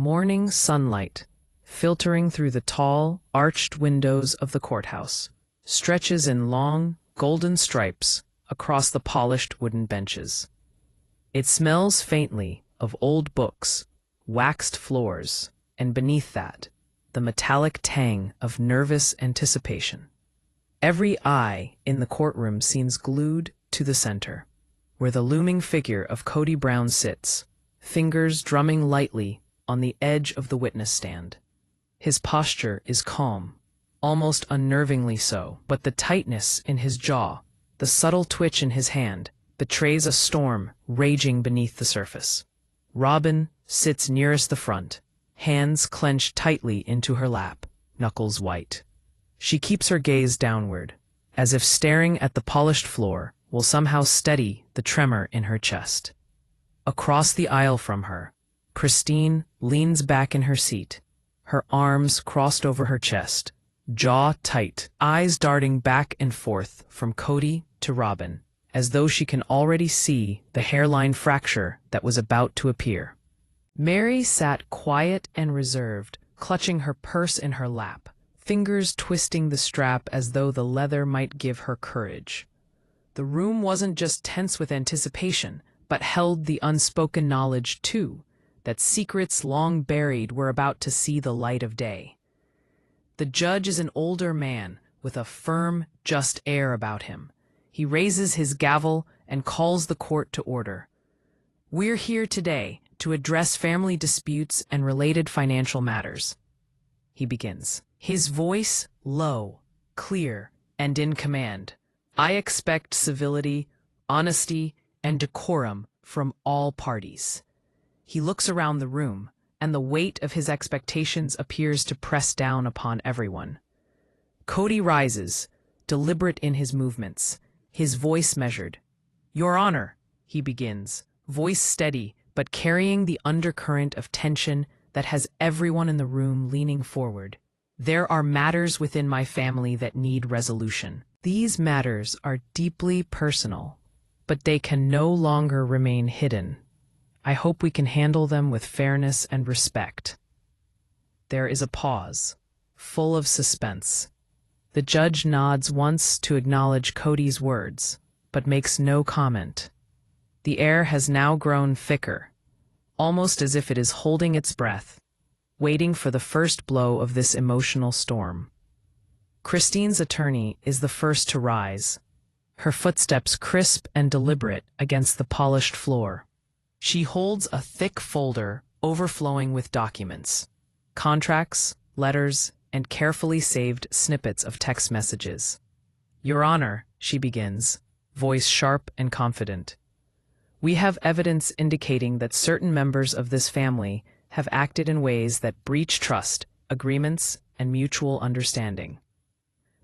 morning sunlight, filtering through the tall, arched windows of the courthouse, stretches in long, golden stripes across the polished wooden benches. It smells faintly of old books, waxed floors, and beneath that, the metallic tang of nervous anticipation. Every eye in the courtroom seems glued to the center, where the looming figure of Kody Brown sits, fingers drumming lightly on the edge of the witness stand. His posture is calm, almost unnervingly so, but the tightness in his jaw, the subtle twitch in his hand, betrays a storm raging beneath the surface. Robyn sits nearest the front, hands clenched tightly into her lap, knuckles white. She keeps her gaze downward, as if staring at the polished floor will somehow steady the tremor in her chest. Across the aisle from her, Christine leans back in her seat, her arms crossed over her chest, jaw tight, eyes darting back and forth from Kody to Robyn, as though she can already see the hairline fracture that was about to appear. Meri sat quiet and reserved, clutching her purse in her lap, fingers twisting the strap as though the leather might give her courage. The room wasn't just tense with anticipation, but held the unspoken knowledge, too, that secrets long buried were about to see the light of day. The judge is an older man with a firm, just air about him. He raises his gavel and calls the court to order. "We're here today to address family disputes and related financial matters," he begins, his voice low, clear, and in command. "I expect civility, honesty, and decorum from all parties." He looks around the room, and the weight of his expectations appears to press down upon everyone. Kody rises, deliberate in his movements, his voice measured. "Your Honor," he begins, voice steady but carrying the undercurrent of tension that has everyone in the room leaning forward. "There are matters within my family that need resolution. These matters are deeply personal, but they can no longer remain hidden. I hope we can handle them with fairness and respect." There is a pause, full of suspense. The judge nods once to acknowledge Kody's words, but makes no comment. The air has now grown thicker, almost as if it is holding its breath, waiting for the first blow of this emotional storm. Christine's attorney is the first to rise, her footsteps crisp and deliberate against the polished floor. She holds a thick folder overflowing with documents, contracts, letters, and carefully saved snippets of text messages. "Your Honor," she begins, voice sharp and confident, "we have evidence indicating that certain members of this family have acted in ways that breach trust, agreements, and mutual understanding.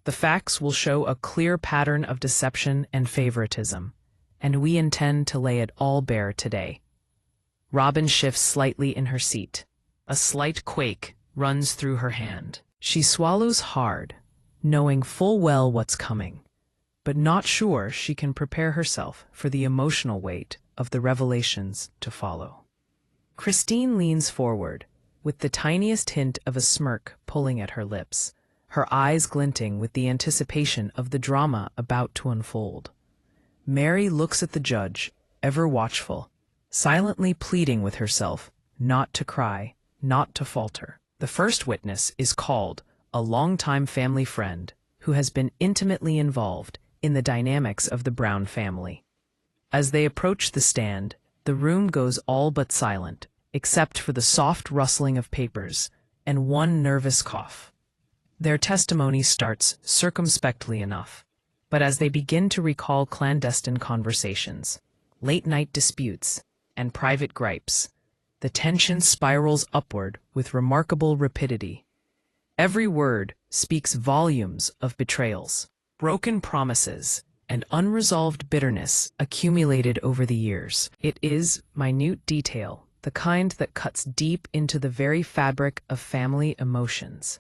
The facts will show a clear pattern of deception and favoritism, and we intend to lay it all bare today." Robyn shifts slightly in her seat. A slight quake runs through her hand. She swallows hard, knowing full well what's coming, but not sure she can prepare herself for the emotional weight of the revelations to follow. Christine leans forward, with the tiniest hint of a smirk pulling at her lips, her eyes glinting with the anticipation of the drama about to unfold. Meri looks at the judge, ever watchful, silently pleading with herself not to cry, not to falter. The first witness is called, a longtime family friend who has been intimately involved in the dynamics of the Brown family. As they approach the stand, the room goes all but silent, except for the soft rustling of papers and one nervous cough. Their testimony starts circumspectly enough, but as they begin to recall clandestine conversations, late-night disputes, and private gripes, the tension spirals upward with remarkable rapidity. Every word speaks volumes of betrayals, broken promises, and unresolved bitterness accumulated over the years. It is minute detail, the kind that cuts deep into the very fabric of family emotions.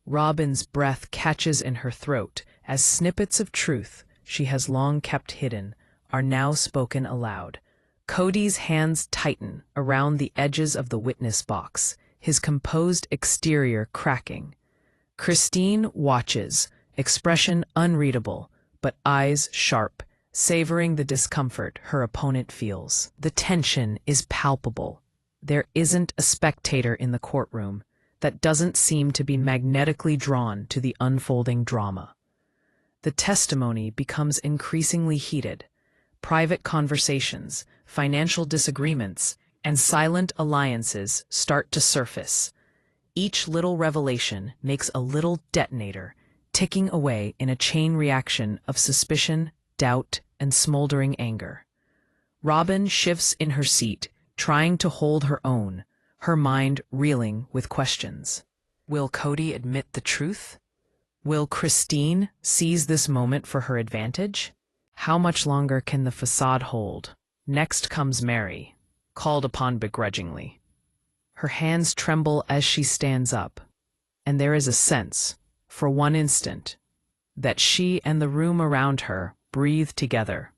Robyn's breath catches in her throat as snippets of truth she has long kept hidden are now spoken aloud. Kody's hands tighten around the edges of the witness box, his composed exterior cracking. Christine watches, expression unreadable, but eyes sharp, savoring the discomfort her opponent feels. The tension is palpable. There isn't a spectator in the courtroom that doesn't seem to be magnetically drawn to the unfolding drama. The testimony becomes increasingly heated. Private conversations, financial disagreements, and silent alliances start to surface. Each little revelation makes a little detonator, ticking away in a chain reaction of suspicion, doubt, and smoldering anger. Robyn shifts in her seat, trying to hold her own, her mind reeling with questions. Will Kody admit the truth? Will Christine seize this moment for her advantage? How much longer can the facade hold? Next comes Meri, called upon begrudgingly. Her hands tremble as she stands up, and there is a sense, for one instant, that she and the room around her breathe together.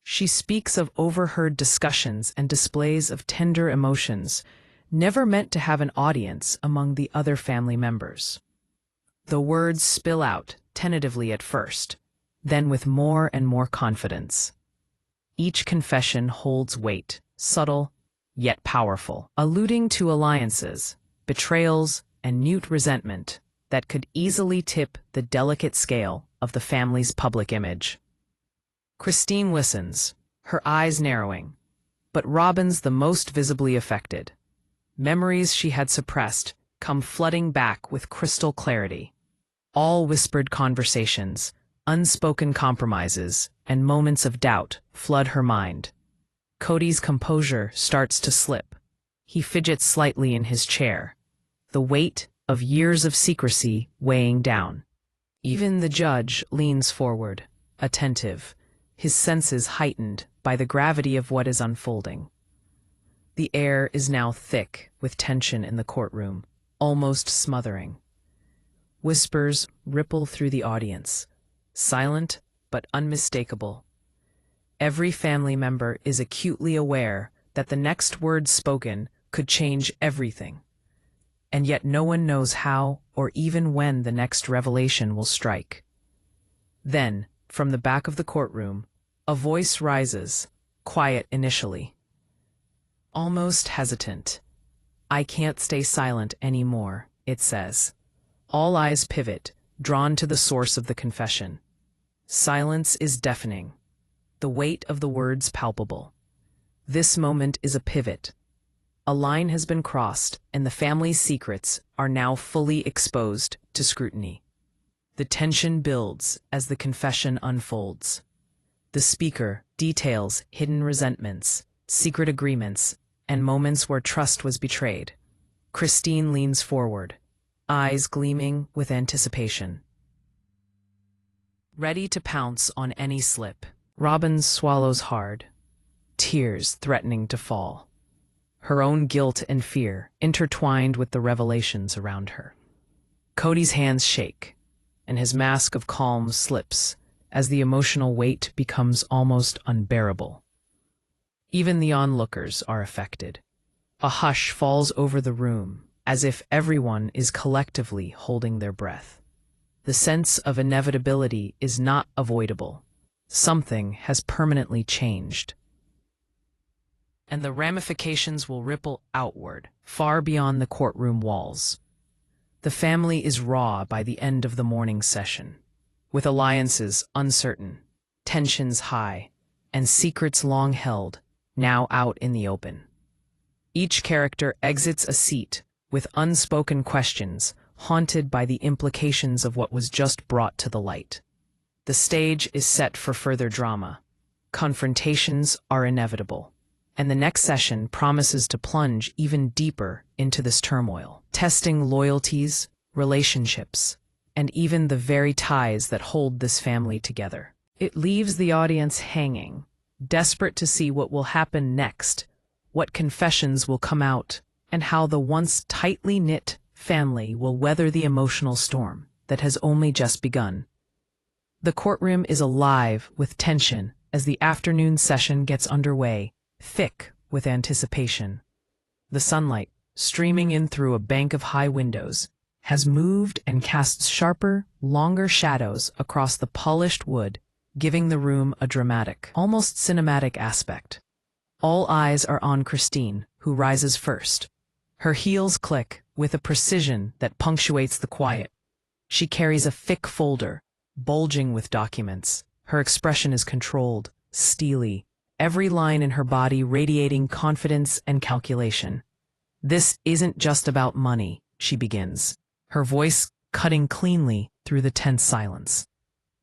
She speaks of overheard discussions and displays of tender emotions, never meant to have an audience among the other family members. The words spill out, tentatively at first, then with more and more confidence. Each confession holds weight, subtle, yet powerful, alluding to alliances, betrayals, and mute resentment that could easily tip the delicate scale of the family's public image. Christine listens, her eyes narrowing, but Robyn's the most visibly affected. Memories she had suppressed come flooding back with crystal clarity. All whispered conversations, unspoken compromises, and moments of doubt flood her mind. Kody's composure starts to slip. He fidgets slightly in his chair, the weight of years of secrecy weighing down. Even the judge leans forward, attentive, his senses heightened by the gravity of what is unfolding. The air is now thick with tension in the courtroom, almost smothering. Whispers ripple through the audience, silent but unmistakable. Every family member is acutely aware that the next word spoken could change everything, and yet no one knows how or even when the next revelation will strike. Then, from the back of the courtroom, a voice rises, quiet initially, almost hesitant. "I can't stay silent anymore," it says. All eyes pivot, drawn to the source of the confession. Silence is deafening, the weight of the words palpable. This moment is a pivot. A line has been crossed, and the family's secrets are now fully exposed to scrutiny. The tension builds as the confession unfolds. The speaker details hidden resentments, secret agreements, and moments where trust was betrayed. Christine leans forward, eyes gleaming with anticipation, ready to pounce on any slip. Robyn swallows hard, tears threatening to fall. Her own guilt and fear intertwined with the revelations around her. Kody's hands shake, and his mask of calm slips as the emotional weight becomes almost unbearable. Even the onlookers are affected. A hush falls over the room, as if everyone is collectively holding their breath. The sense of inevitability is not avoidable. Something has permanently changed, and the ramifications will ripple outward, far beyond the courtroom walls. The family is raw by the end of the morning session, with alliances uncertain, tensions high, and secrets long held now out in the open. Each character exits a seat with unspoken questions, haunted by the implications of what was just brought to the light. The stage is set for further drama. Confrontations are inevitable, and the next session promises to plunge even deeper into this turmoil, testing loyalties, relationships, and even the very ties that hold this family together. It leaves the audience hanging, desperate to see what will happen next, what confessions will come out, and how the once tightly knit family will weather the emotional storm that has only just begun. The courtroom is alive with tension as the afternoon session gets underway, thick with anticipation. The sunlight, streaming in through a bank of high windows, has moved and casts sharper, longer shadows across the polished wood, giving the room a dramatic, almost cinematic aspect. All eyes are on Christine, who rises first. Her heels click with a precision that punctuates the quiet. She carries a thick folder, bulging with documents. Her expression is controlled, steely, every line in her body radiating confidence and calculation. "This isn't just about money," she begins, her voice cutting cleanly through the tense silence.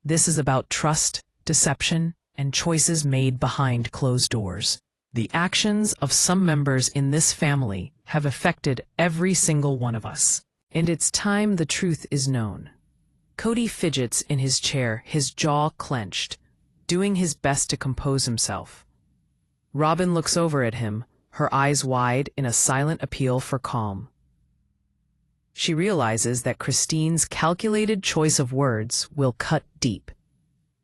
"This is about trust, deception, and choices made behind closed doors. The actions of some members in this family have affected every single one of us, and it's time the truth is known." Kody fidgets in his chair, his jaw clenched, doing his best to compose himself. Robyn looks over at him, her eyes wide in a silent appeal for calm. She realizes that Christine's calculated choice of words will cut deep,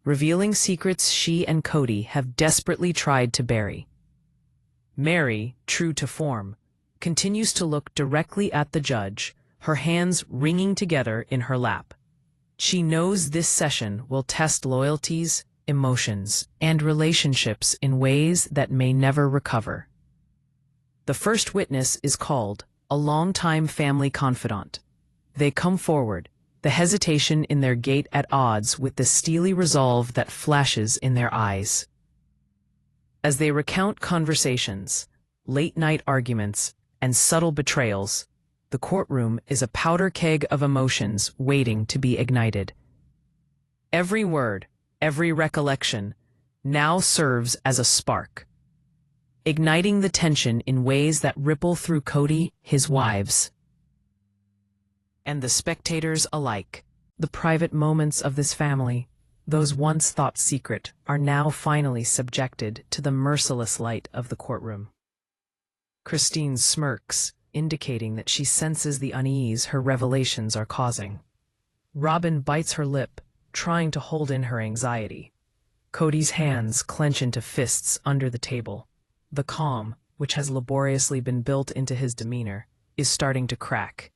revealing secrets she and Kody have desperately tried to bury. Meri, true to form, continues to look directly at the judge, her hands wringing together in her lap. She knows this session will test loyalties, emotions, and relationships in ways that may never recover. The first witness is called, a longtime family confidant. They come forward, the hesitation in their gait at odds with the steely resolve that flashes in their eyes. As they recount conversations, late-night arguments, and subtle betrayals, the courtroom is a powder keg of emotions waiting to be ignited. Every word, every recollection, now serves as a spark, igniting the tension in ways that ripple through Kody, his wives, and the spectators alike. The private moments of this family, those once thought secret, are now finally subjected to the merciless light of the courtroom. Christine smirks, indicating that she senses the unease her revelations are causing. Robyn bites her lip, trying to hold in her anxiety. Kody's hands clench into fists under the table. The calm, which has laboriously been built into his demeanor, is starting to crack.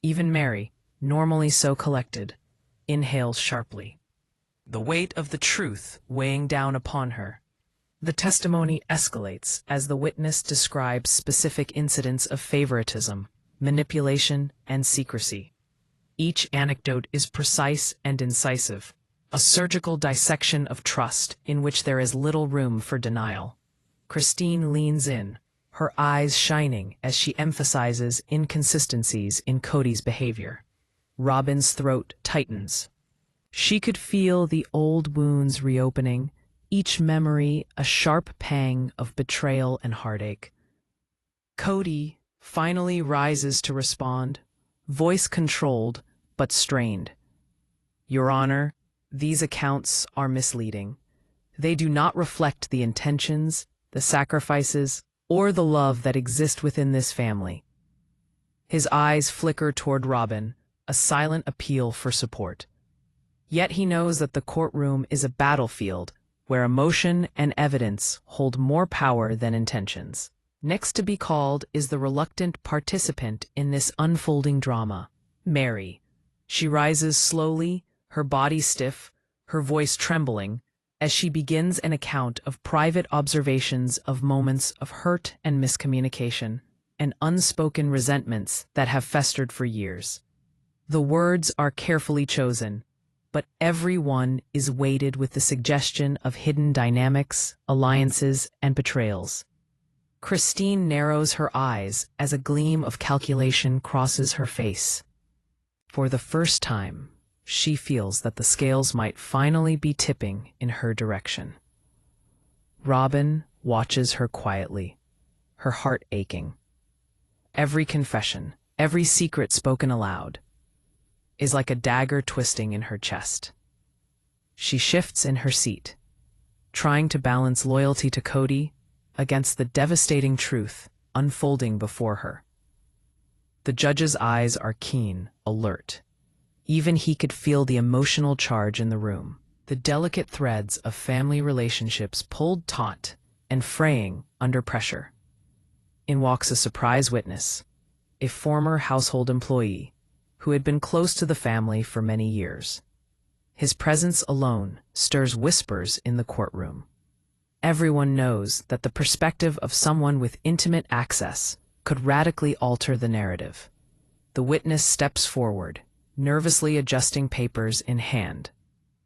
Even Meri, normally so collected, inhales sharply, the weight of the truth weighing down upon her. The testimony escalates as the witness describes specific incidents of favoritism, manipulation, and secrecy. Each anecdote is precise and incisive, a surgical dissection of trust in which there is little room for denial. Christine leans in, her eyes shining as she emphasizes inconsistencies in Kody's behavior. Robyn's throat tightens. She could feel the old wounds reopening, each memory a sharp pang of betrayal and heartache. Kody finally rises to respond, voice controlled but strained. "Your Honor, these accounts are misleading. They do not reflect the intentions, the sacrifices, or the love that exist within this family." His eyes flicker toward Robyn, a silent appeal for support. Yet he knows that the courtroom is a battlefield where emotion and evidence hold more power than intentions. Next to be called is the reluctant participant in this unfolding drama, Meri. She rises slowly, her body stiff, her voice trembling, as she begins an account of private observations of moments of hurt and miscommunication, and unspoken resentments that have festered for years. The words are carefully chosen, but every one is weighted with the suggestion of hidden dynamics, alliances, and betrayals. Christine narrows her eyes as a gleam of calculation crosses her face. For the first time, she feels that the scales might finally be tipping in her direction. Robyn watches her quietly, her heart aching. Every confession, every secret spoken aloud, is like a dagger twisting in her chest. She shifts in her seat, trying to balance loyalty to Kody against the devastating truth unfolding before her. The judge's eyes are keen, alert. Even he could feel the emotional charge in the room, the delicate threads of family relationships pulled taut and fraying under pressure. In walks a surprise witness, a former household employee who had been close to the family for many years. His presence alone stirs whispers in the courtroom. Everyone knows that the perspective of someone with intimate access could radically alter the narrative. The witness steps forward, nervously adjusting papers in hand,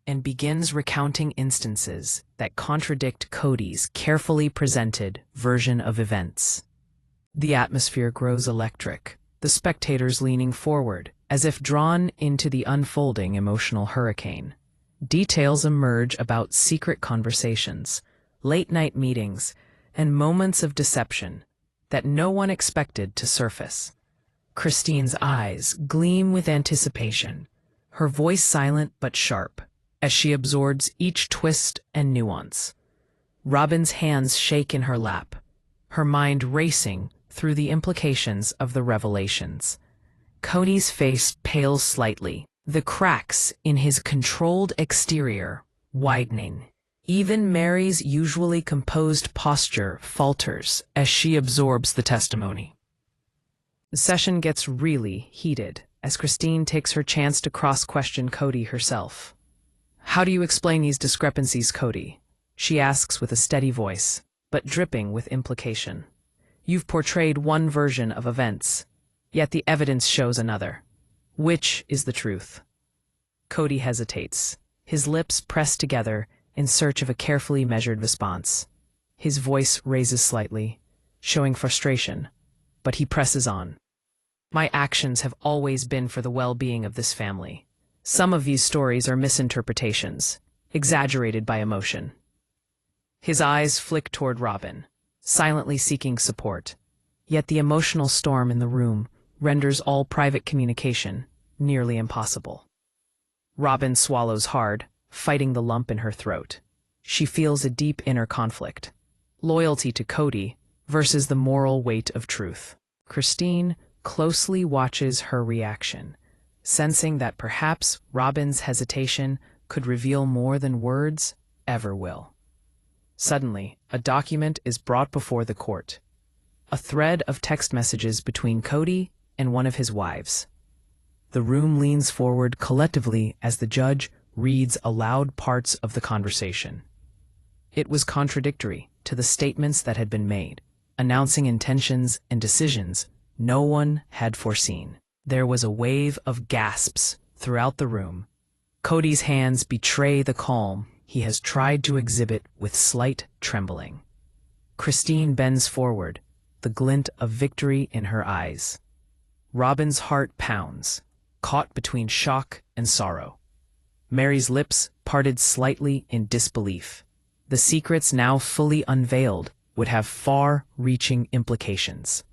and begins recounting instances that contradict Kody's carefully presented version of events. The atmosphere grows electric, the spectators leaning forward, as if drawn into the unfolding emotional hurricane. Details emerge about secret conversations, late-night meetings, and moments of deception that no one expected to surface. Christine's eyes gleam with anticipation, her voice silent but sharp, as she absorbs each twist and nuance. Robyn's hands shake in her lap, her mind racing through the implications of the revelations. Kody's face pales slightly, the cracks in his controlled exterior widening. Even Meri's usually composed posture falters as she absorbs the testimony. The session gets really heated as Christine takes her chance to cross-question Kody herself. "How do you explain these discrepancies, Kody?" she asks with a steady voice, but dripping with implication. "You've portrayed one version of events, yet the evidence shows another. Which is the truth?" Kody hesitates, his lips pressed together in search of a carefully measured response. His voice raises slightly, showing frustration, but he presses on. "My actions have always been for the well-being of this family. Some of these stories are misinterpretations, exaggerated by emotion." His eyes flick toward Robyn, silently seeking support, yet the emotional storm in the room renders all private communication nearly impossible. Robyn swallows hard, fighting the lump in her throat. She feels a deep inner conflict, loyalty to Kody versus the moral weight of truth. Christine closely watches her reaction, sensing that perhaps Robyn's hesitation could reveal more than words ever will. Suddenly, a document is brought before the court, a thread of text messages between Kody and one of his wives. The room leans forward collectively as the judge reads aloud parts of the conversation. It was contradictory to the statements that had been made, announcing intentions and decisions no one had foreseen. There was a wave of gasps throughout the room. Kody's hands betray the calm he has tried to exhibit with slight trembling. Christine bends forward, the glint of victory in her eyes. Robyn's heart pounds, caught between shock and sorrow. Meri's lips parted slightly in disbelief. The secrets now fully unveiled would have far-reaching implications.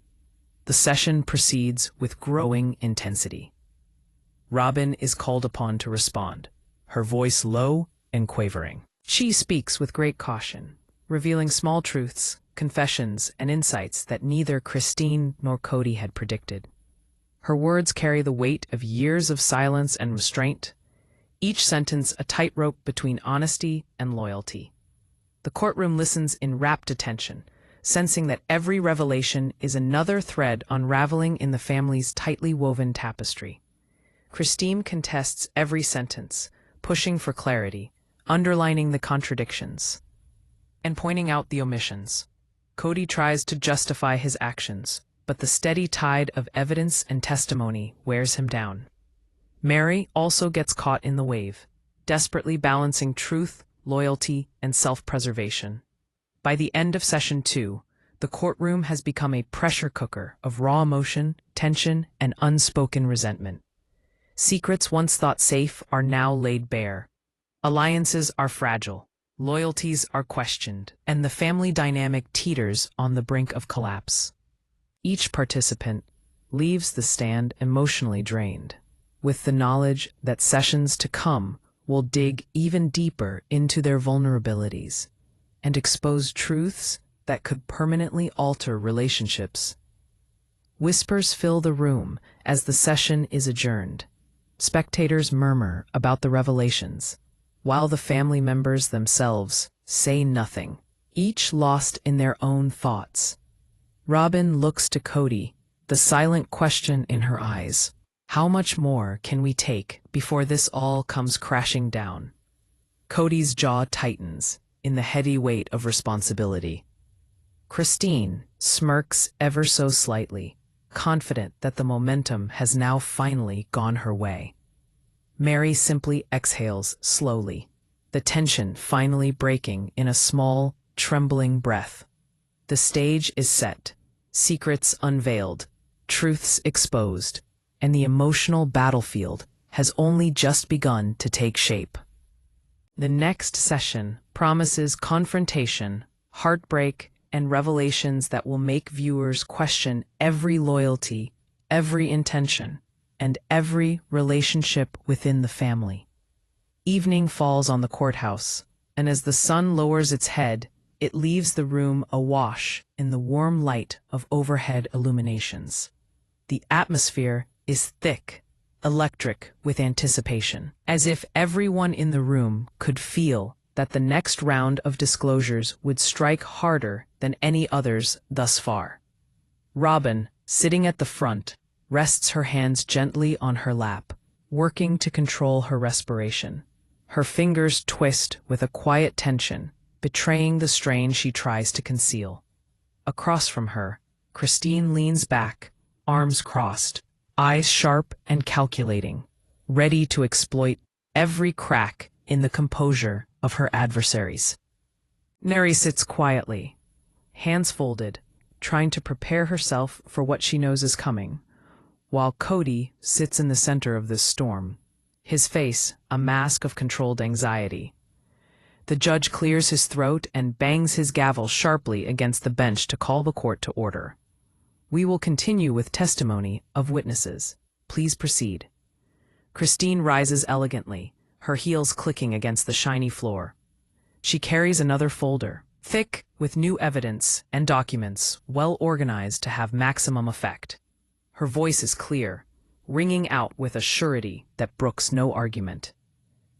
The session proceeds with growing intensity. Robyn is called upon to respond, her voice low and quavering. She speaks with great caution, revealing small truths, confessions, and insights that neither Christine nor Kody had predicted. Her words carry the weight of years of silence and restraint, each sentence a tightrope between honesty and loyalty. The courtroom listens in rapt attention, sensing that every revelation is another thread unraveling in the family's tightly woven tapestry. Christine contests every sentence, pushing for clarity, underlining the contradictions, and pointing out the omissions. Kody tries to justify his actions, but the steady tide of evidence and testimony wears him down. Meri also gets caught in the wave, desperately balancing truth, loyalty, and self-preservation. By the end of Session 2, the courtroom has become a pressure cooker of raw emotion, tension, and unspoken resentment. Secrets once thought safe are now laid bare. Alliances are fragile, loyalties are questioned, and the family dynamic teeters on the brink of collapse. Each participant leaves the stand emotionally drained, with the knowledge that sessions to come will dig even deeper into their vulnerabilities and expose truths that could permanently alter relationships. Whispers fill the room as the session is adjourned. Spectators murmur about the revelations, while the family members themselves say nothing, each lost in their own thoughts. Robyn looks to Kody, the silent question in her eyes. How much more can we take before this all comes crashing down? Kody's jaw tightens in the heavy weight of responsibility. Christine smirks ever so slightly, confident that the momentum has now finally gone her way. Meri simply exhales slowly, the tension finally breaking in a small, trembling breath. The stage is set, secrets unveiled, truths exposed, and the emotional battlefield has only just begun to take shape. The next session promises confrontation, heartbreak, and revelations that will make viewers question every loyalty, every intention, and every relationship within the family. Evening falls on the courthouse, and as the sun lowers its head, it leaves the room awash in the warm light of overhead illuminations. The atmosphere is thick, electric with anticipation, as if everyone in the room could feel that the next round of disclosures would strike harder than any others thus far. Robyn, sitting at the front, rests her hands gently on her lap, working to control her respiration. Her fingers twist with a quiet tension, betraying the strain she tries to conceal. Across from her, Christine leans back, arms crossed, eyes sharp and calculating, ready to exploit every crack in the composure of her adversaries. Meri sits quietly, hands folded, trying to prepare herself for what she knows is coming, while Kody sits in the center of this storm, his face a mask of controlled anxiety. The judge clears his throat and bangs his gavel sharply against the bench to call the court to order. We will continue with testimony of witnesses. Please proceed. Christine rises elegantly, her heels clicking against the shiny floor. She carries another folder, thick with new evidence and documents, well organized to have maximum effect. Her voice is clear, ringing out with a surety that brooks no argument.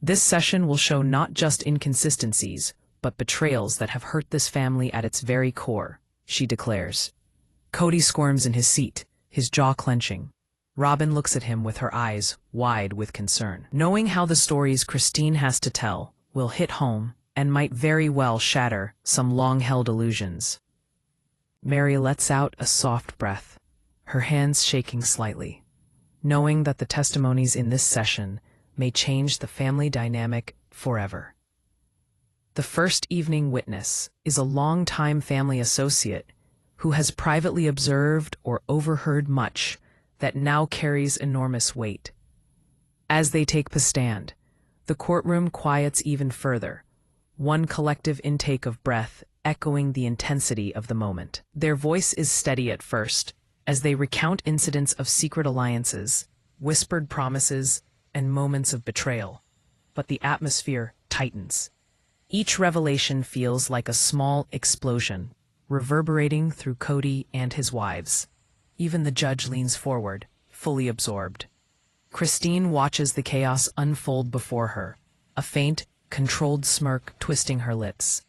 This session will show not just inconsistencies, but betrayals that have hurt this family at its very core, she declares. Kody squirms in his seat, his jaw clenching. Robyn looks at him with her eyes wide with concern, knowing how the stories Christine has to tell will hit home and might very well shatter some long-held illusions. Meri lets out a soft breath, her hands shaking slightly, knowing that the testimonies in this session may change the family dynamic forever. The first evening witness is a longtime family associate who has privately observed or overheard much that now carries enormous weight. As they take the stand, the courtroom quiets even further, one collective intake of breath echoing the intensity of the moment. Their voice is steady at first, as they recount incidents of secret alliances, whispered promises, and moments of betrayal. But the atmosphere tightens. Each revelation feels like a small explosion, reverberating through Kody and his wives. Even the judge leans forward, fully absorbed. Christine watches the chaos unfold before her, a faint, controlled smirk twisting her lips.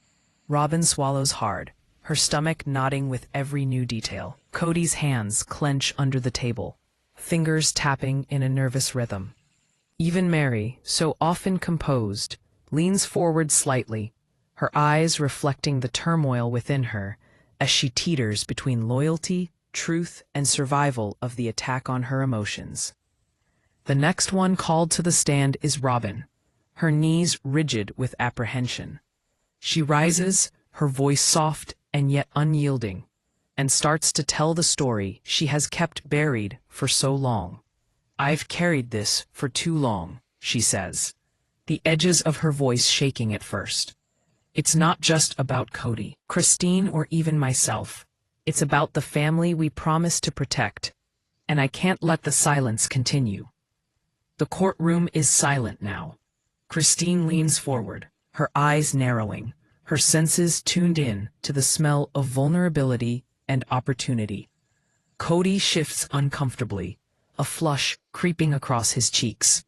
Robyn swallows hard, her stomach nodding with every new detail. Kody's hands clench under the table, fingers tapping in a nervous rhythm. Even Meri, so often composed, leans forward slightly, her eyes reflecting the turmoil within her as she teeters between loyalty, truth, and survival of the attack on her emotions. The next one called to the stand is Robyn, her knees rigid with apprehension. She rises, her voice soft and yet unyielding, and starts to tell the story she has kept buried for so long. "I've carried this for too long," she says, the edges of her voice shaking at first. "It's not just about Kody, Christine, or even myself. It's about the family we promised to protect, and I can't let the silence continue." The courtroom is silent now. Christine leans forward, her eyes narrowing, her senses tuned in to the smell of vulnerability and opportunity. Kody shifts uncomfortably, a flush creeping across his cheeks.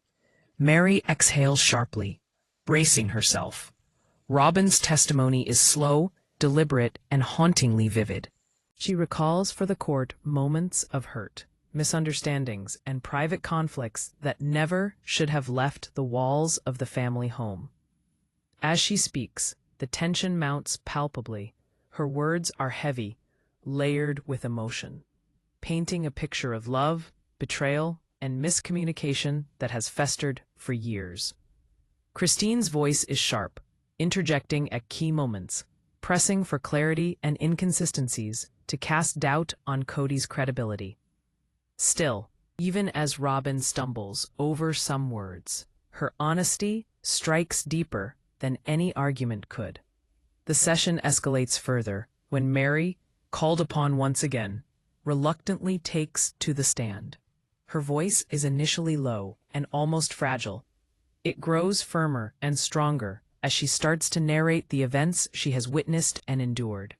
Meri exhales sharply, bracing herself. Robyn's testimony is slow, deliberate, and hauntingly vivid. She recalls for the court moments of hurt, misunderstandings, and private conflicts that never should have left the walls of the family home. As she speaks, the tension mounts palpably. Her words are heavy, layered with emotion, painting a picture of love, betrayal, and miscommunication that has festered for years. Christine's voice is sharp, interjecting at key moments, pressing for clarity and inconsistencies to cast doubt on Kody's credibility. Still, even as Robyn stumbles over some words, her honesty strikes deeper than any argument could. The session escalates further when Meri, called upon once again, reluctantly takes to the stand. Her voice is initially low and almost fragile. It grows firmer and stronger as she starts to narrate the events she has witnessed and endured.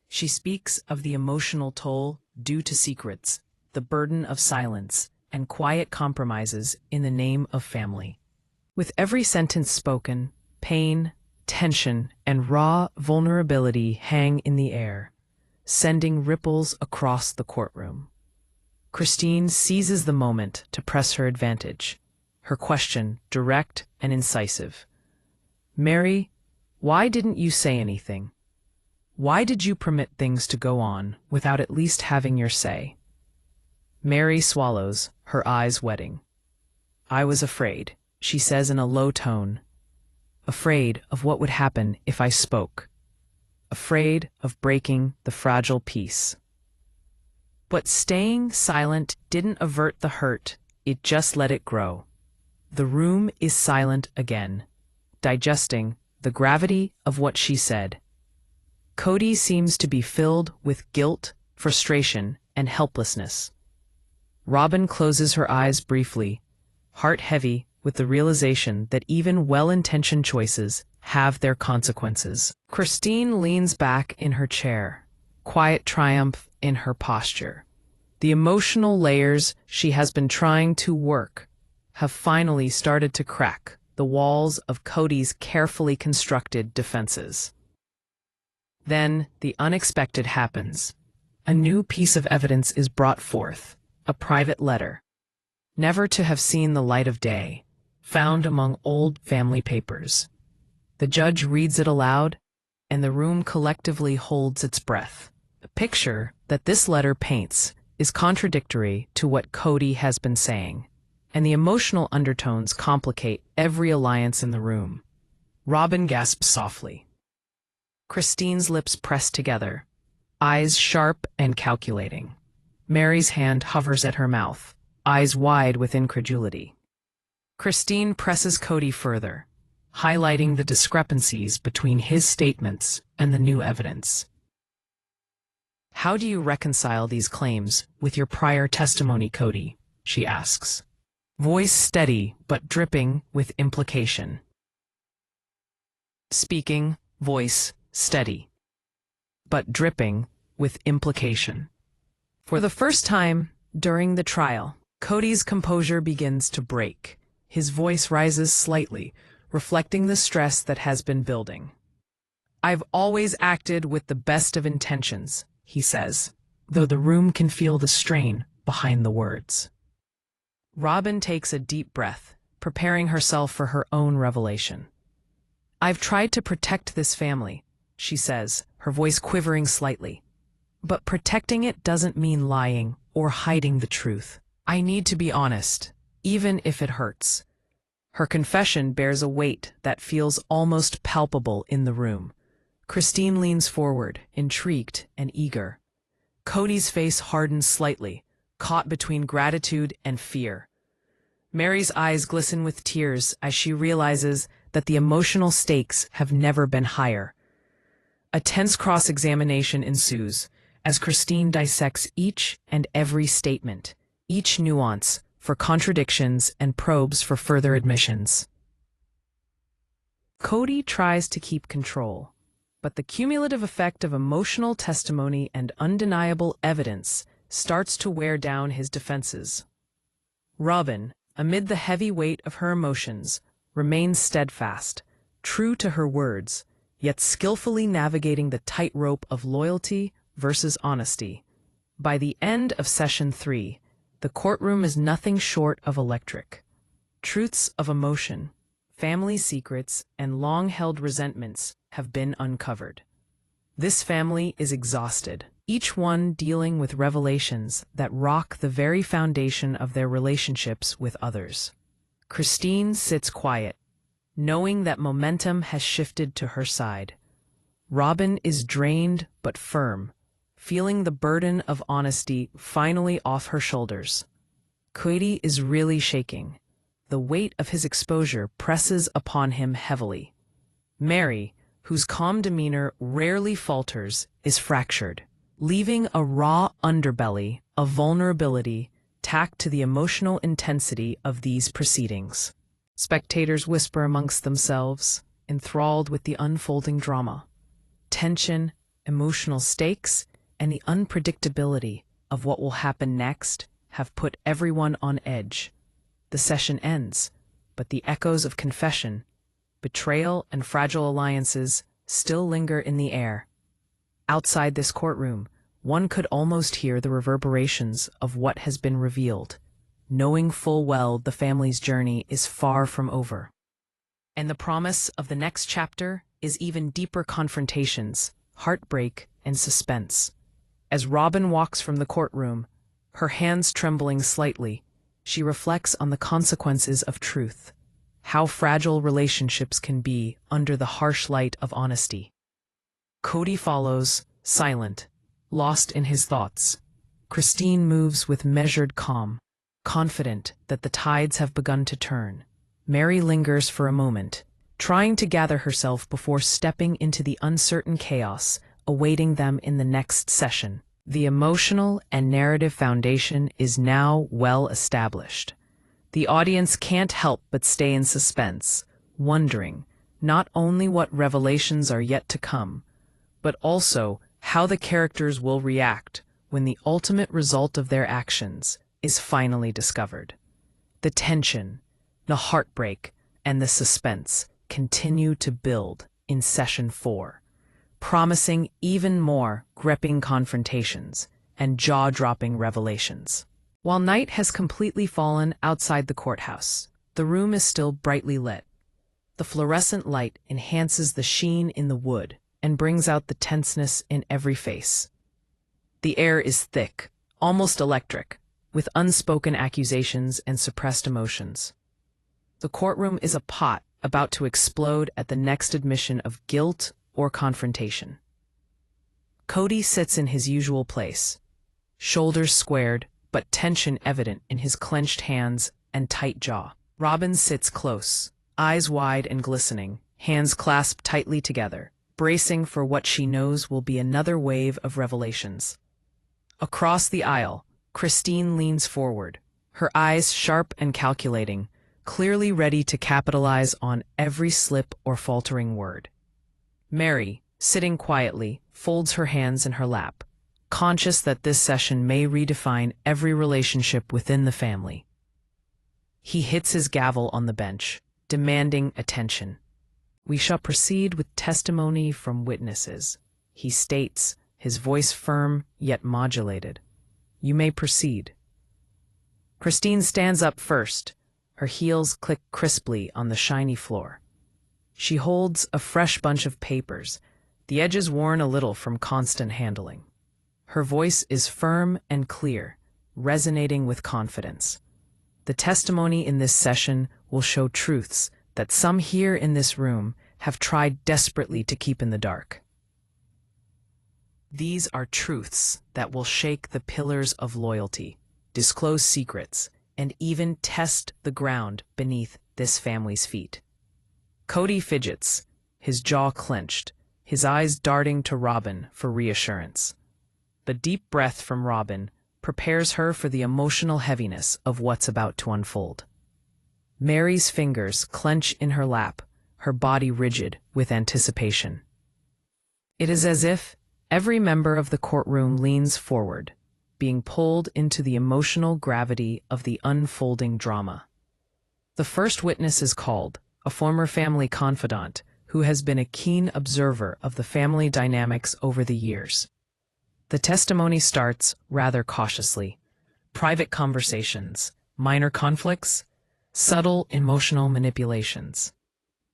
She speaks of the emotional toll due to secrets, the burden of silence, and quiet compromises in the name of family. With every sentence spoken, pain, tension, and raw vulnerability hang in the air, sending ripples across the courtroom. Christine seizes the moment to press her advantage, her question direct and incisive. "Meri, why didn't you say anything? Why did you permit things to go on without at least having your say?" Meri swallows, her eyes wetting. "I was afraid," she says in a low tone. "Afraid of what would happen if I spoke. Afraid of breaking the fragile peace." But staying silent didn't avert the hurt, it just let it grow. The room is silent again, digesting the gravity of what she said. Kody seems to be filled with guilt, frustration, and helplessness. Robyn closes her eyes briefly, heart heavy with the realization that even well-intentioned choices have their consequences. Christine leans back in her chair, quiet triumph in her posture. The emotional layers she has been trying to work have finally started to crack the walls of Kody's carefully constructed defenses. Then the unexpected happens. A new piece of evidence is brought forth, a private letter, never to have seen the light of day, found among old family papers. The judge reads it aloud, and the room collectively holds its breath. The picture that this letter paints is contradictory to what Kody has been saying, and the emotional undertones complicate every alliance in the room. Robyn gasps softly. Christine's lips press together, eyes sharp and calculating. Meri's hand hovers at her mouth, eyes wide with incredulity. Christine presses Kody further, highlighting the discrepancies between his statements and the new evidence. "How do you reconcile these claims with your prior testimony, Kody?" she asks, voice steady but dripping with implication. Speaking, voice steady, but dripping with implication. For the first time during the trial, Kody's composure begins to break. His voice rises slightly, reflecting the stress that has been building. "I've always acted with the best of intentions," he says, though the room can feel the strain behind the words. Robyn takes a deep breath, preparing herself for her own revelation. "I've tried to protect this family," she says, her voice quivering slightly. "But protecting it doesn't mean lying or hiding the truth. I need to be honest, even if it hurts." Her confession bears a weight that feels almost palpable in the room. Christine leans forward, intrigued and eager. Kody's face hardens slightly, caught between gratitude and fear. Meri's eyes glisten with tears as she realizes that the emotional stakes have never been higher. A tense cross-examination ensues as Christine dissects each and every statement, each nuance for contradictions and probes for further admissions. Kody tries to keep control, but the cumulative effect of emotional testimony and undeniable evidence starts to wear down his defenses. Robyn, amid the heavy weight of her emotions, remains steadfast, true to her words, yet skillfully navigating the tightrope of loyalty, versus honesty. By the end of session 3, the courtroom is nothing short of electric. Truths of emotion, family secrets, and long-held resentments have been uncovered. This family is exhausted, each one dealing with revelations that rock the very foundation of their relationships with others. Christine sits quiet, knowing that momentum has shifted to her side. Robyn is drained but firm, feeling the burden of honesty finally off her shoulders. Kody is really shaking. The weight of his exposure presses upon him heavily. Meri, whose calm demeanor rarely falters, is fractured, leaving a raw underbelly of vulnerability tacked to the emotional intensity of these proceedings. Spectators whisper amongst themselves, enthralled with the unfolding drama. Tension, emotional stakes, and the unpredictability of what will happen next have put everyone on edge. The session ends, but the echoes of confession, betrayal, and fragile alliances still linger in the air. Outside this courtroom, one could almost hear the reverberations of what has been revealed, knowing full well the family's journey is far from over. And the promise of the next chapter is even deeper confrontations, heartbreak, and suspense. As Robyn walks from the courtroom, her hands trembling slightly, she reflects on the consequences of truth, how fragile relationships can be under the harsh light of honesty. Kody follows, silent, lost in his thoughts. Christine moves with measured calm, confident that the tides have begun to turn. Meri lingers for a moment, trying to gather herself before stepping into the uncertain chaos awaiting them in the next session. The emotional and narrative foundation is now well established. The audience can't help but stay in suspense, wondering not only what revelations are yet to come, but also how the characters will react when the ultimate result of their actions is finally discovered. The tension, the heartbreak, and the suspense continue to build in session 4, promising even more gripping confrontations and jaw-dropping revelations. While night has completely fallen outside the courthouse, the room is still brightly lit. The fluorescent light enhances the sheen in the wood and brings out the tenseness in every face. The air is thick, almost electric, with unspoken accusations and suppressed emotions. The courtroom is a pot about to explode at the next admission of guilt or confrontation. Kody sits in his usual place, shoulders squared, but tension evident in his clenched hands and tight jaw. Robyn sits close, eyes wide and glistening, hands clasped tightly together, bracing for what she knows will be another wave of revelations. Across the aisle, Christine leans forward, her eyes sharp and calculating, clearly ready to capitalize on every slip or faltering word. Meri, sitting quietly, folds her hands in her lap, conscious that this session may redefine every relationship within the family. He hits his gavel on the bench, demanding attention. "We shall proceed with testimony from witnesses," he states, his voice firm yet modulated. "You may proceed." Christine stands up first. Her heels click crisply on the shiny floor. She holds a fresh bunch of papers, the edges worn a little from constant handling. Her voice is firm and clear, resonating with confidence. The testimony in this session will show truths that some here in this room have tried desperately to keep in the dark. These are truths that will shake the pillars of loyalty, disclose secrets, and even test the ground beneath this family's feet. Kody fidgets, his jaw clenched, his eyes darting to Robyn for reassurance. The deep breath from Robyn prepares her for the emotional heaviness of what's about to unfold. Meri's fingers clench in her lap, her body rigid with anticipation. It is as if every member of the courtroom leans forward, being pulled into the emotional gravity of the unfolding drama. The first witness is called, a former family confidant who has been a keen observer of the family dynamics over the years. The testimony starts rather cautiously. Private conversations, minor conflicts, subtle emotional manipulations.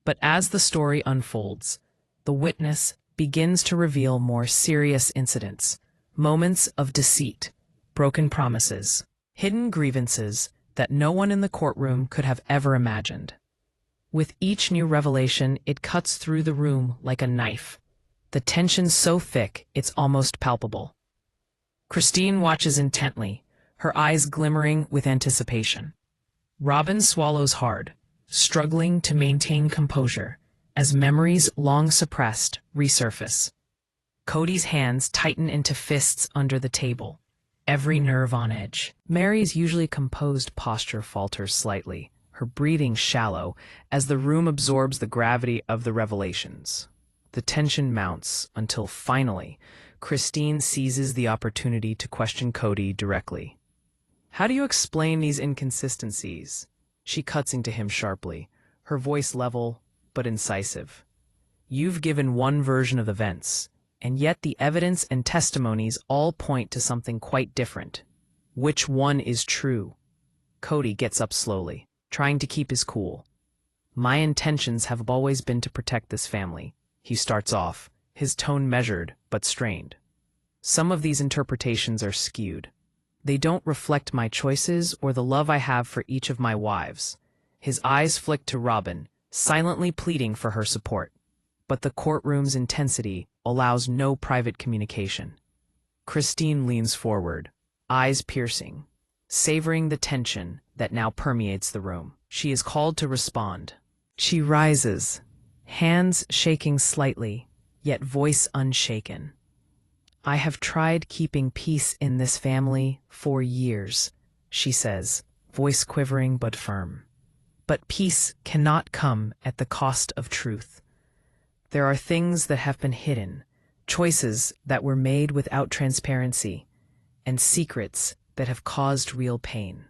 But as the story unfolds, the witness begins to reveal more serious incidents, moments of deceit, broken promises, hidden grievances that no one in the courtroom could have ever imagined. With each new revelation, it cuts through the room like a knife, the tension so thick it's almost palpable. Christine watches intently, her eyes glimmering with anticipation. Robyn swallows hard, struggling to maintain composure as memories long suppressed resurface. Kody's hands tighten into fists under the table, every nerve on edge. Meri's usually composed posture falters slightly, her breathing shallow as the room absorbs the gravity of the revelations. The tension mounts until finally, Christine seizes the opportunity to question Kody directly. "How do you explain these inconsistencies?" She cuts into him sharply, her voice level but incisive. "You've given one version of events, and yet the evidence and testimonies all point to something quite different. Which one is true?" Kody gets up slowly, trying to keep his cool. "My intentions have always been to protect this family," he starts off, his tone measured but strained. "Some of these interpretations are skewed. They don't reflect my choices or the love I have for each of my wives." His eyes flick to Robyn, silently pleading for her support. But the courtroom's intensity allows no private communication. Christine leans forward, eyes piercing, savoring the tension that now permeates the room. She is called to respond. She rises, hands shaking slightly, yet voice unshaken. "I have tried keeping peace in this family for years," she says, voice quivering but firm. "But peace cannot come at the cost of truth. There are things that have been hidden, choices that were made without transparency, and secrets that have caused real pain.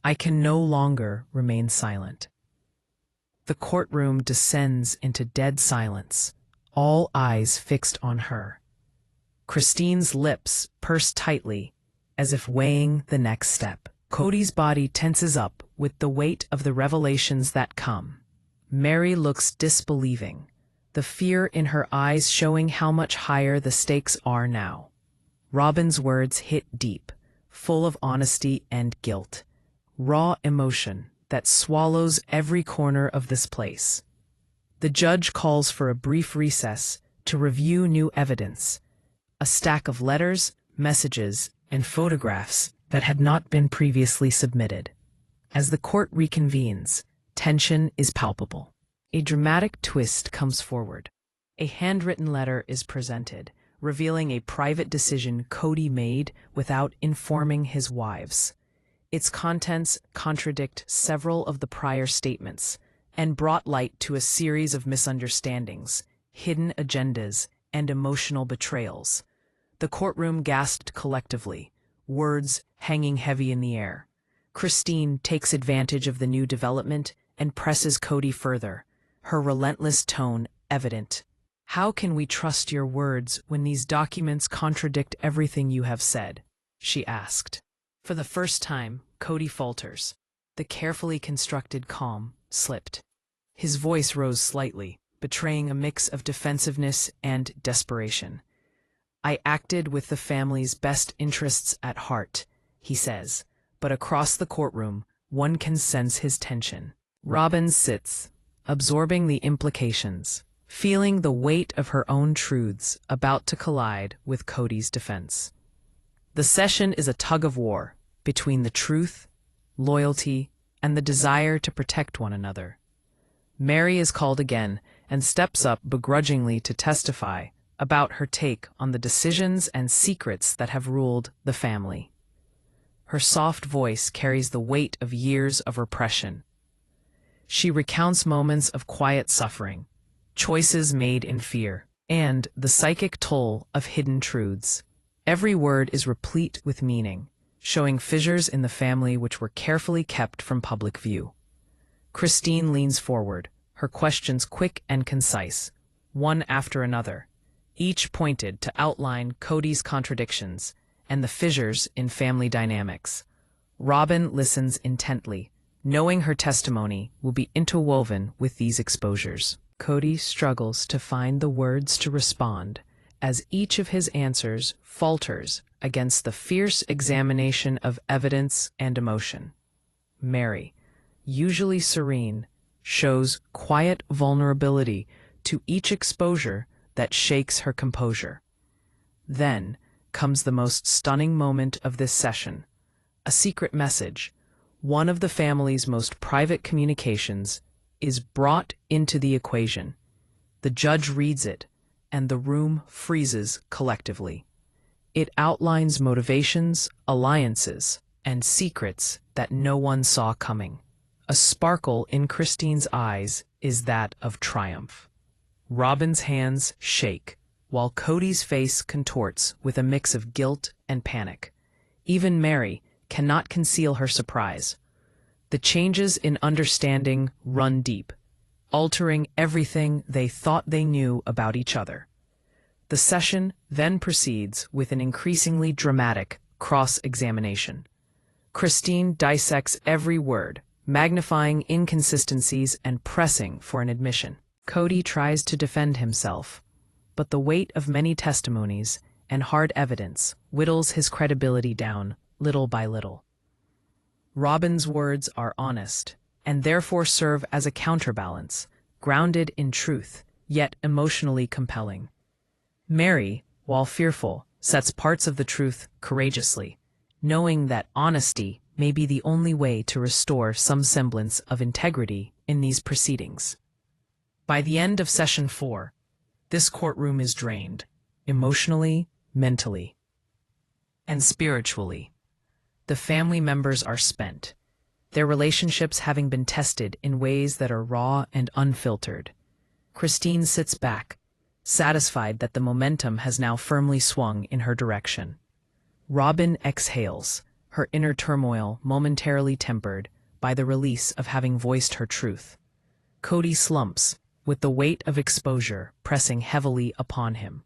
I can no longer remain silent." The courtroom descends into dead silence, all eyes fixed on her. Christine's lips purse tightly, as if weighing the next step. Kody's body tenses up with the weight of the revelations that come. Meri looks disbelieving, the fear in her eyes showing how much higher the stakes are now. Robyn's words hit deep, full of honesty and guilt, raw emotion that swallows every corner of this place. The judge calls for a brief recess to review new evidence, a stack of letters, messages, and photographs that had not been previously submitted. As the court reconvenes, tension is palpable. A dramatic twist comes forward. A handwritten letter is presented, revealing a private decision Kody made without informing his wives. Its contents contradict several of the prior statements and brought light to a series of misunderstandings, hidden agendas, and emotional betrayals. The courtroom gasped collectively, words hanging heavy in the air. Christine takes advantage of the new development and presses Kody further, her relentless tone evident. "How can we trust your words when these documents contradict everything you have said?" she asked. For the first time, Kody falters. The carefully constructed calm slipped. His voice rose slightly, betraying a mix of defensiveness and desperation. "I acted with the family's best interests at heart," he says, but across the courtroom, one can sense his tension. Robyn sits, absorbing the implications, feeling the weight of her own truths about to collide with Kody's defense. The session is a tug-of-war between the truth, loyalty, and the desire to protect one another. Meri is called again and steps up begrudgingly to testify about her take on the decisions and secrets that have ruled the family. Her soft voice carries the weight of years of repression. She recounts moments of quiet suffering, choices made in fear, and the psychic toll of hidden truths. Every word is replete with meaning, showing fissures in the family which were carefully kept from public view. Christine leans forward, her questions quick and concise, one after another, each pointed to outline Kody's contradictions and the fissures in family dynamics. Robyn listens intently, knowing her testimony will be interwoven with these exposures. Kody struggles to find the words to respond, as each of his answers falters against the fierce examination of evidence and emotion. Meri, usually serene, shows quiet vulnerability to each exposure that shakes her composure. Then comes the most stunning moment of this session, a secret message. One of the family's most private communications is brought into the equation. The judge reads it, and the room freezes collectively. It outlines motivations, alliances, and secrets that no one saw coming. A sparkle in Christine's eyes is that of triumph. Robyn's hands shake, while Kody's face contorts with a mix of guilt and panic. Even Meri cannot conceal her surprise. The changes in understanding run deep, altering everything they thought they knew about each other. The session then proceeds with an increasingly dramatic cross-examination. Christine dissects every word, magnifying inconsistencies and pressing for an admission. Kody tries to defend himself, but the weight of many testimonies and hard evidence whittles his credibility down little by little. Robyn's words are honest, and therefore serve as a counterbalance, grounded in truth, yet emotionally compelling. Meri, while fearful, sets parts of the truth courageously, knowing that honesty may be the only way to restore some semblance of integrity in these proceedings. By the end of Session 4, this courtroom is drained, emotionally, mentally, and spiritually. The family members are spent, their relationships having been tested in ways that are raw and unfiltered. Christine sits back, satisfied that the momentum has now firmly swung in her direction. Robyn exhales, her inner turmoil momentarily tempered by the release of having voiced her truth. Kody slumps, with the weight of exposure pressing heavily upon him.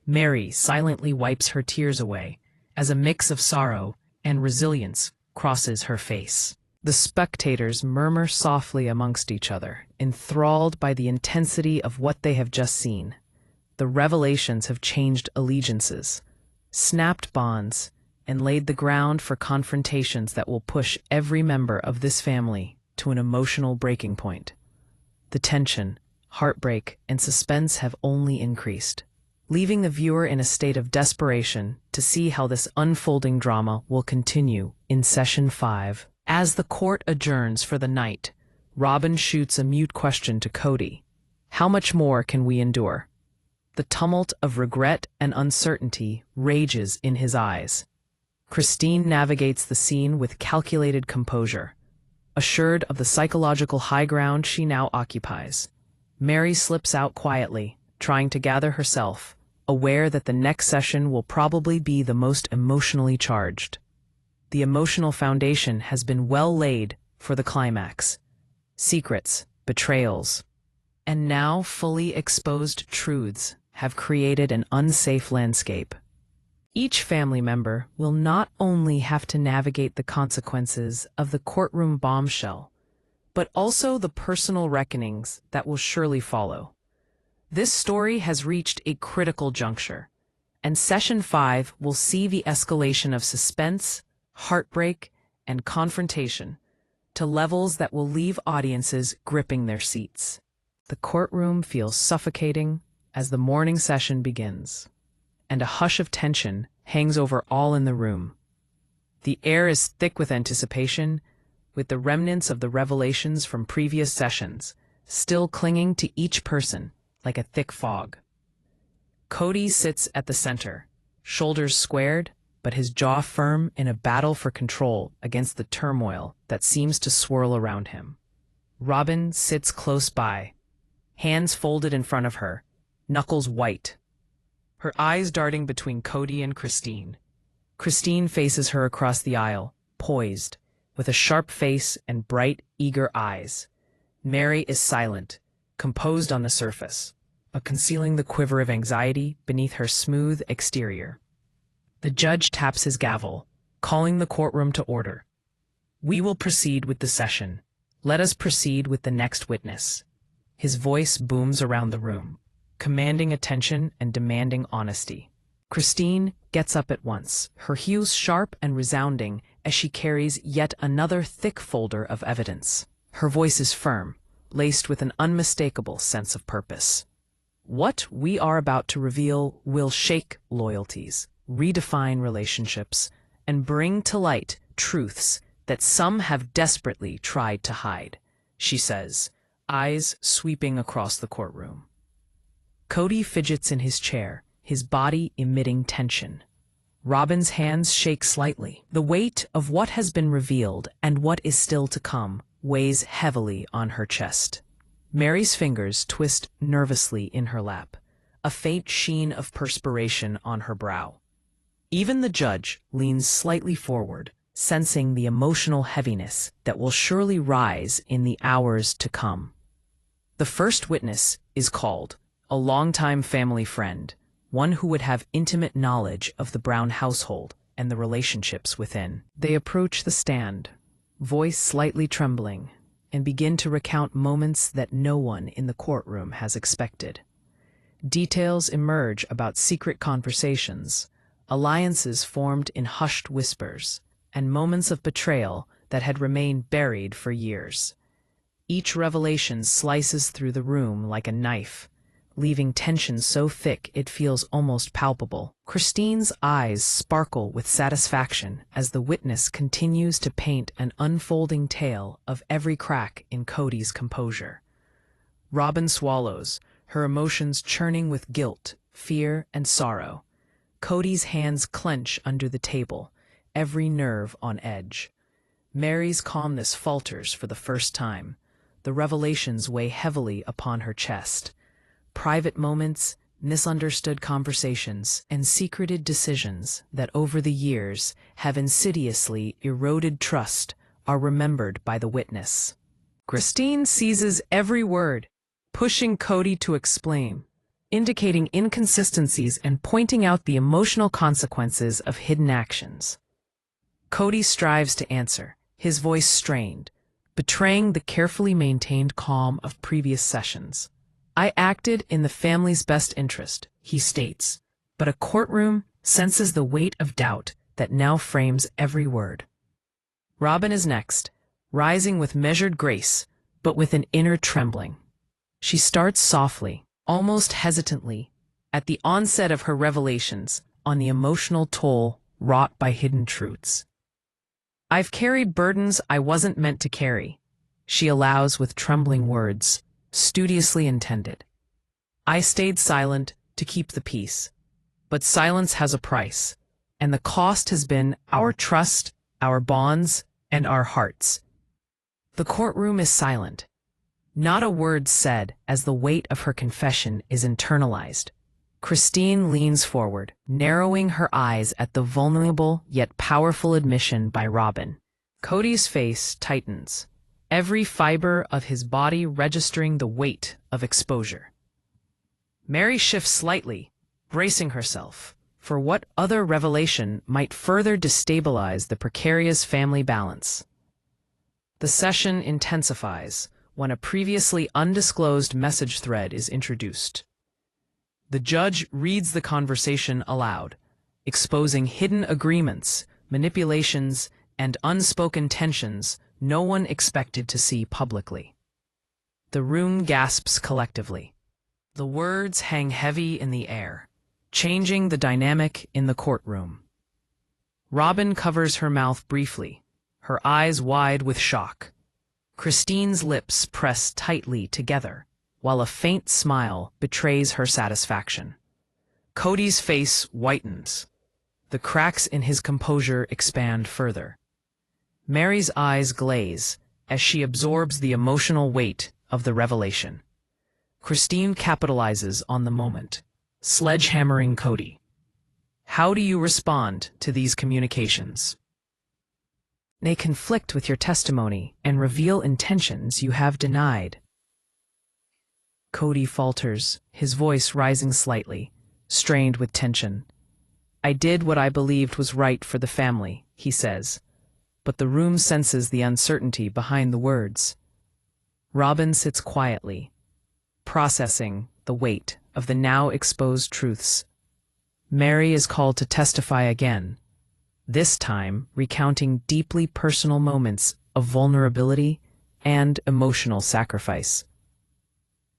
Meri silently wipes her tears away, as a mix of sorrow and resilience crosses her face. The spectators murmur softly amongst each other, enthralled by the intensity of what they have just seen. The revelations have changed allegiances, snapped bonds, and laid the ground for confrontations that will push every member of this family to an emotional breaking point. The tension, heartbreak, and suspense have only increased, leaving the viewer in a state of desperation to see how this unfolding drama will continue in Session 5. As the court adjourns for the night, Robyn shoots a mute question to Kody. How much more can we endure? The tumult of regret and uncertainty rages in his eyes. Christine navigates the scene with calculated composure, assured of the psychological high ground she now occupies. Meri slips out quietly, trying to gather herself, aware that the next session will probably be the most emotionally charged. The emotional foundation has been well laid for the climax. Secrets, betrayals, and now fully exposed truths have created an unsafe landscape. Each family member will not only have to navigate the consequences of the courtroom bombshell, but also the personal reckonings that will surely follow. This story has reached a critical juncture, and Session 5 will see the escalation of suspense, heartbreak, and confrontation to levels that will leave audiences gripping their seats. The courtroom feels suffocating as the morning session begins, and a hush of tension hangs over all in the room. The air is thick with anticipation, with the remnants of the revelations from previous sessions still clinging to each person like a thick fog. Kody sits at the center, shoulders squared, but his jaw firm in a battle for control against the turmoil that seems to swirl around him. Robyn sits close by, hands folded in front of her, knuckles white, her eyes darting between Kody and Christine. Christine faces her across the aisle, poised, with a sharp face and bright, eager eyes. Meri is silent, composed on the surface, but concealing the quiver of anxiety beneath her smooth exterior. The judge taps his gavel, calling the courtroom to order. "We will proceed with the session. Let us proceed with the next witness." His voice booms around the room, commanding attention and demanding honesty. Christine gets up at once, her heels sharp and resounding as she carries yet another thick folder of evidence. Her voice is firm, laced with an unmistakable sense of purpose. What we are about to reveal will shake loyalties, redefine relationships, and bring to light truths that some have desperately tried to hide, she says, eyes sweeping across the courtroom. Kody fidgets in his chair, his body emitting tension. Robyn's hands shake slightly. The weight of what has been revealed and what is still to come weighs heavily on her chest. Meri's fingers twist nervously in her lap, a faint sheen of perspiration on her brow. Even the judge leans slightly forward, sensing the emotional heaviness that will surely rise in the hours to come. The first witness is called, a longtime family friend, one who would have intimate knowledge of the Brown household and the relationships within. They approach the stand, voice slightly trembling, and begin to recount moments that no one in the courtroom has expected. Details emerge about secret conversations, alliances formed in hushed whispers, and moments of betrayal that had remained buried for years. Each revelation slices through the room like a knife, leaving tension so thick it feels almost palpable. Christine's eyes sparkle with satisfaction as the witness continues to paint an unfolding tale of every crack in Kody's composure. Robyn swallows, her emotions churning with guilt, fear, and sorrow. Kody's hands clench under the table, every nerve on edge. Meri's calmness falters for the first time. The revelations weigh heavily upon her chest. Private moments, misunderstood conversations, and secreted decisions that over the years have insidiously eroded trust are remembered by the witness. Christine seizes every word, pushing Kody to explain, indicating inconsistencies and pointing out the emotional consequences of hidden actions. Kody strives to answer, his voice strained, betraying the carefully maintained calm of previous sessions. "I acted in the family's best interest," he states, but a courtroom senses the weight of doubt that now frames every word. Robyn is next, rising with measured grace, but with an inner trembling. She starts softly, almost hesitantly, at the onset of her revelations on the emotional toll wrought by hidden truths. "I've carried burdens I wasn't meant to carry," she allows with trembling words, studiously intended. "I stayed silent to keep the peace, but silence has a price, and the cost has been our trust, our bonds, and our hearts." The courtroom is silent. Not a word said as the weight of her confession is internalized. Christine leans forward, narrowing her eyes at the vulnerable yet powerful admission by Robyn. Kody's face tightens, every fiber of his body registering the weight of exposure. Meri shifts slightly, bracing herself for what other revelation might further destabilize the precarious family balance. The session intensifies when a previously undisclosed message thread is introduced. The judge reads the conversation aloud, exposing hidden agreements, manipulations, and unspoken tensions no one expected to see publicly. The room gasps collectively. The words hang heavy in the air, changing the dynamic in the courtroom. Robyn covers her mouth briefly, her eyes wide with shock. Christine's lips press tightly together, while a faint smile betrays her satisfaction. Kody's face whitens. The cracks in his composure expand further. Meri's eyes glaze as she absorbs the emotional weight of the revelation. Christine capitalizes on the moment, sledgehammering Kody. "How do you respond to these communications? They conflict with your testimony and reveal intentions you have denied." Kody falters, his voice rising slightly, strained with tension. I did what I believed was right for the family, he says, but the room senses the uncertainty behind the words. Robyn sits quietly, processing the weight of the now exposed truths. Meri is called to testify again, this time recounting deeply personal moments of vulnerability and emotional sacrifice.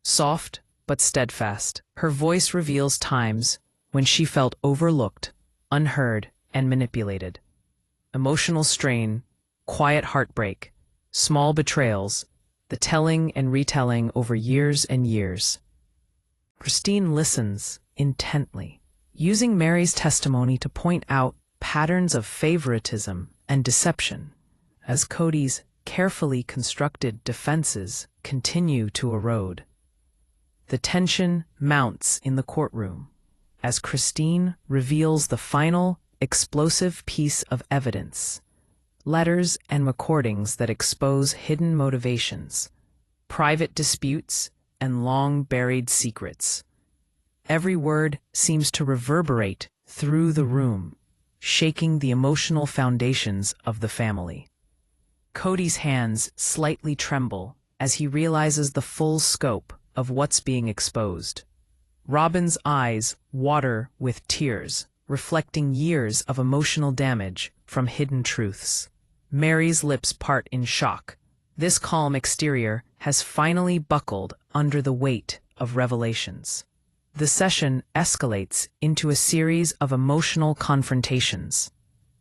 Soft but steadfast, her voice reveals times when she felt overlooked, unheard, and manipulated. Emotional strain, quiet heartbreak, small betrayals, the telling and retelling over years and years. Christine listens intently, using Meri's testimony to point out patterns of favoritism and deception, as Kody's carefully constructed defenses continue to erode. The tension mounts in the courtroom as Christine reveals the final, explosive piece of evidence: letters and recordings that expose hidden motivations, private disputes, and long-buried secrets. Every word seems to reverberate through the room, shaking the emotional foundations of the family. Kody's hands slightly tremble as he realizes the full scope of what's being exposed. Robyn's eyes water with tears, reflecting years of emotional damage from hidden truths. Meri's lips part in shock. This calm exterior has finally buckled under the weight of revelations. The session escalates into a series of emotional confrontations.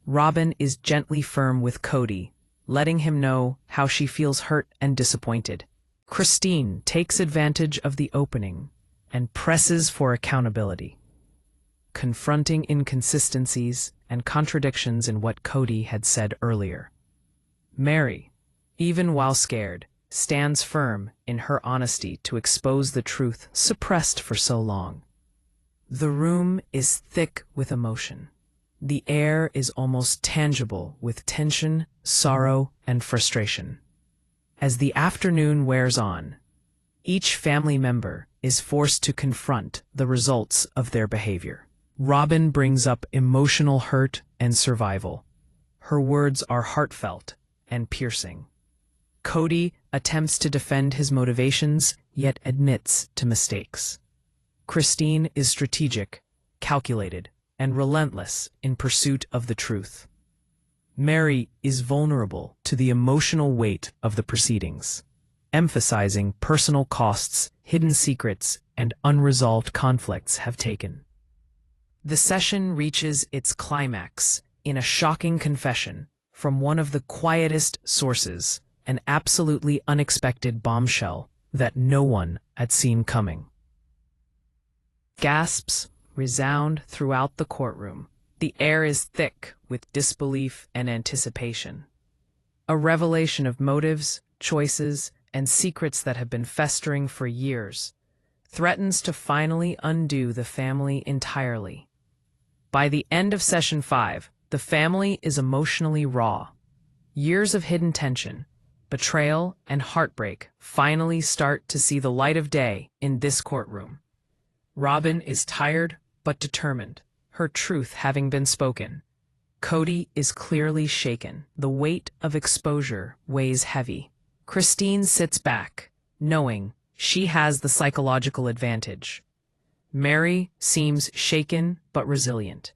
Robyn is gently firm with Kody, letting him know how she feels hurt and disappointed. Christine takes advantage of the opening and presses for accountability, confronting inconsistencies and contradictions in what Kody had said earlier. Meri, even while scared, stands firm in her honesty to expose the truth suppressed for so long. The room is thick with emotion. The air is almost tangible with tension, sorrow, and frustration. As the afternoon wears on, each family member is forced to confront the results of their behavior. Robyn brings up emotional hurt and survival. Her words are heartfelt and piercing. Kody attempts to defend his motivations, yet admits to mistakes. Christine is strategic, calculated, and relentless in pursuit of the truth. Meri is vulnerable to the emotional weight of the proceedings, emphasizing personal costs, hidden secrets, and unresolved conflicts have taken. The session reaches its climax in a shocking confession from one of the quietest sources, an absolutely unexpected bombshell that no one had seen coming. Gasps resound throughout the courtroom. The air is thick with disbelief and anticipation. A revelation of motives, choices, and secrets that have been festering for years threatens to finally undo the family entirely. By the end of Session 5, the family is emotionally raw. Years of hidden tension, betrayal, and heartbreak finally start to see the light of day in this courtroom. Robyn is tired but determined, her truth having been spoken. Kody is clearly shaken. The weight of exposure weighs heavy. Christine sits back, knowing she has the psychological advantage. Meri seems shaken but resilient,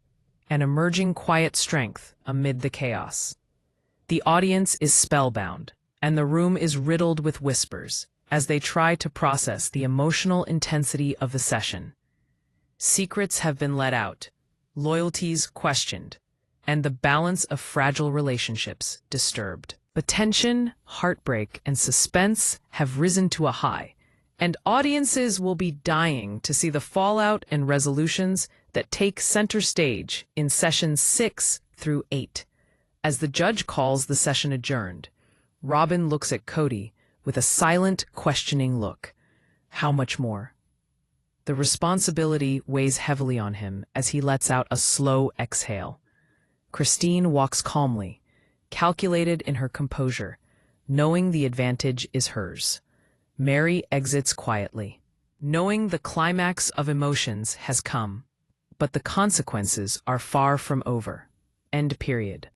an emerging quiet strength amid the chaos. The audience is spellbound, and the room is riddled with whispers as they try to process the emotional intensity of the session. Secrets have been let out, loyalties questioned, and the balance of fragile relationships disturbed. But tension, heartbreak, and suspense have risen to a high, and audiences will be dying to see the fallout and resolutions that take center stage in sessions 6 through 8. As the judge calls the session adjourned, Robyn looks at Kody with a silent, questioning look. How much more? The responsibility weighs heavily on him as he lets out a slow exhale. Christine walks calmly, calculated in her composure, knowing the advantage is hers. Meri exits quietly, knowing the climax of emotions has come, but the consequences are far from over. End period.